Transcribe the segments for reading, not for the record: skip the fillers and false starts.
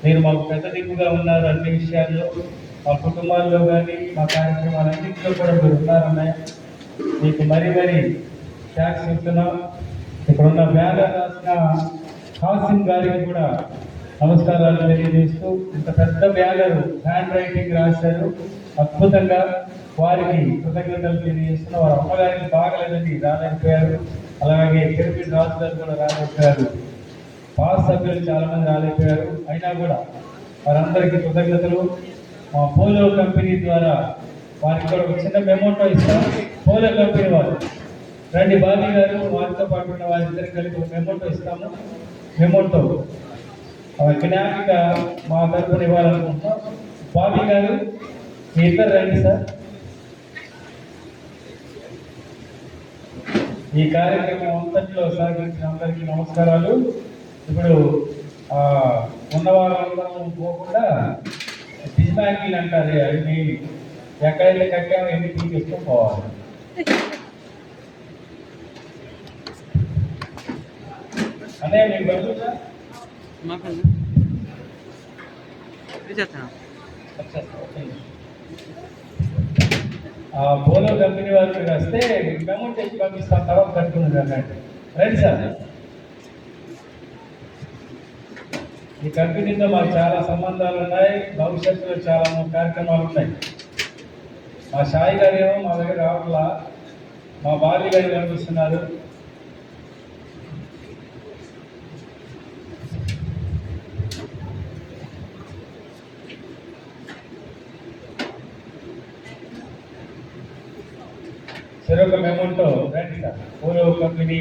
మీరు మాకు పెద్ద దిక్కుగా ఉన్నారు అన్ని విషయాల్లో, మా కుటుంబాల్లో కానీ మా కార్యక్రమాలన్నింటిలో కూడా మీరు ఉన్నారన్నయ్య. మీకు మరీ థ్యాంక్స్ చెప్తున్నాం. ఇక్కడున్న బ్యానర్ రాసిన హాసిం గారికి కూడా నమస్కారాలు తెలియజేస్తూ, ఇంత పెద్ద బ్యానర్ హ్యాండ్ రైటింగ్ రాశారు అద్భుతంగా, వారికి కృతజ్ఞతలు తెలియజేస్తున్న. వారి అమ్మగారికి బాగలేదని రాలేకపోయారు, అలాగే తిరుపతి రాజు గారు కూడా రాలేకపోయారు, పాస్ సభ్యులు చాలా మంది రాలేకపోయారు. అయినా కూడా వారందరికీ కృతజ్ఞతలు. మా పోలో కంపెనీ ద్వారా వారికి కూడా ఒక చిన్న మెమోటో ఇస్తాం. పోలో కంపెనీ వారు రండి, బాబీ గారు వారితో పాటు ఉన్న వారిద్దరికి కలిపి ఒక మెమోటో ఇస్తాము. మెమోటో జ్ఞాపిక మా తరఫున ఇవ్వాలనుకుంటున్నాం. బాబీ గారు మీ ఇద్దరు రండి సార్. ఈ కార్యక్రమం అంతట్లో సహకరించిన అందరికీ నమస్కారాలు. ఇప్పుడు ఉన్నవాళ్ళందరం పోకుండా డిస్మాంకిల్ అంటారు, అవి ఎక్కడైతే కట్టామో ఎన్ని తీసుకొని పోవాలి. అనే మీకు బదులుగా పోలో కంపెనీ వారు మీరు వస్తే అమౌంట్ తెచ్చి పంపిస్తాం, తర్వాత కట్టుకున్నది అన్నట్టు. Right sir. ఈ కంపెనీతో మాకు చాలా సంబంధాలు ఉన్నాయి, భవిష్యత్తులో చాలా కార్యక్రమాలు ఉన్నాయి. మా సాయి గారు ఏమో మా దగ్గర రావట్లా, మా బాలి గారు కనిపిస్తున్నారు. చెరొక మెమోంటో రండి సార్. పోలో కంపెనీ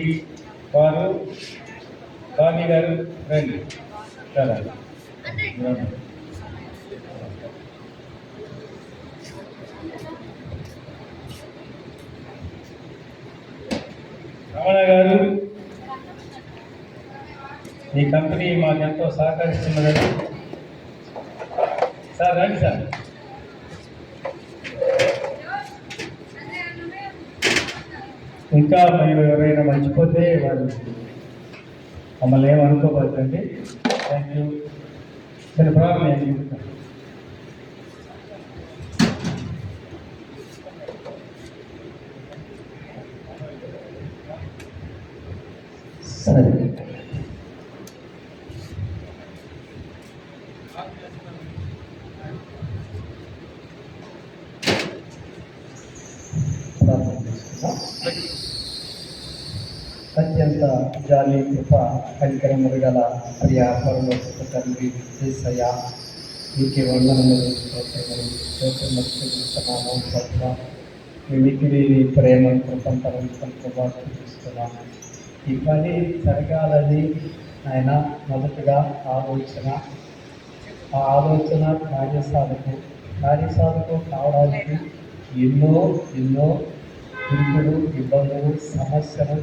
వారు బాబీ గారు రండి చాలా. రమణ గారు, ఈ కంపెనీ మాకు ఎంతో సహకరిస్తున్నదండి సార్. రండి సార్. ఇంకా మీరు ఎవరైనా మర్చిపోతే వాళ్ళు మమ్మల్ని ఏమనుకోవద్దండి. Thank you. సరే ప్రాబ్లం సరే. అత్యంత జాలి కృప కనికరములు గల ప్రియ పరలోక తండ్రి యేసయ్య, మీకే వందనములు స్తోత్రములు పట్ల మీ మితిలేని ప్రేమ కృపంతరం చూపిస్తున్నాను. ఈ పని జరగాలని ఆయన మొదటగా ఆలోచన, ఆ ఆలోచన కార్యసాధకు కావడానికి ఎన్నో ఇబ్బందులు సమస్యలు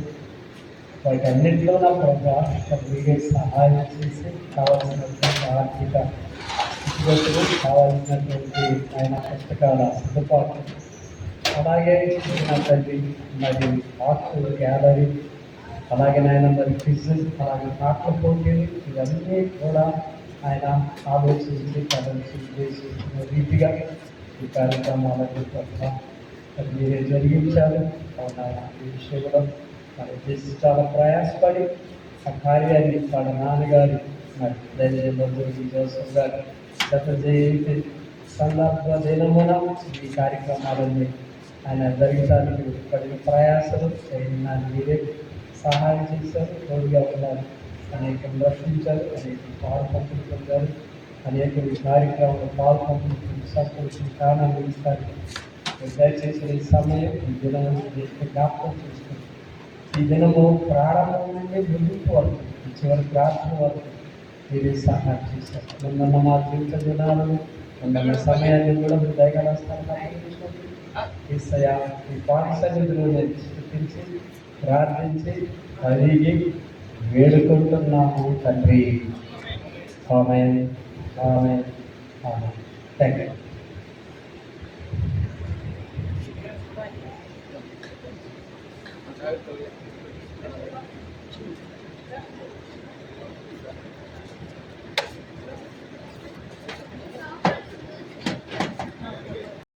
వాటన్నింటిలో నా ప్రభావం మీరే సహాయం చేసి కావాల్సినటువంటి ఆర్థిక స్థితిగతులు, కావాల్సినటువంటి ఆయన పుస్తకాల సదుపాటు, అలాగే నా తల్లి మరి ఆర్ట్ గ్యాలరీ, అలాగే నాయన మరి క్విజ్, అలాగే నాట్ల పోటీలు, ఇవన్నీ కూడా ఆయన ఆలోచించి చేసిన రీతిగా ఈ కార్యక్రమాలకు పట్ల మీరే జరిగించారు. ఆయన ఈ విషయంలో మరి చేసి చాలా ప్రయాసపడి ఆ కార్యాన్ని వాళ్ళ నాన్నగారు మరి ధైర్యబంధువులు జోసఫ్ గారు గత జయంతి సందర్భ దినమున ఈ కార్యక్రమాలన్నీ ఆయన జరిగించడానికి పడిన ప్రయాసలు మీరే సహాయం చేశారు. తోడుగా ఉన్నారు. అనేకం రక్షించారు, అనేక పాల్పంపులు పొందారు, అనేక కార్యక్రమంలో పాల్పంపులు సంతోషం కారణాలు ఇస్తారు. దయచేసి ఈ సమయం ఈ దినం జ్ఞాపకం చేసుకుంటారు. ఈ దినము ప్రారంభం నుండి ముందుకు వరకు చివరి ప్రార్థన వరకు మీరే సహాయం చేశారు. మొన్న మా జీవిత దినాలను మొన్న సమయాన్ని కూడా మీరు దయగలస్తారని ఈ పాఠశాలలో స్థుతించి ప్రార్థించి అడిగి వేడుకుంటున్నాము తండ్రి. Amen, amen, amen. Thank you.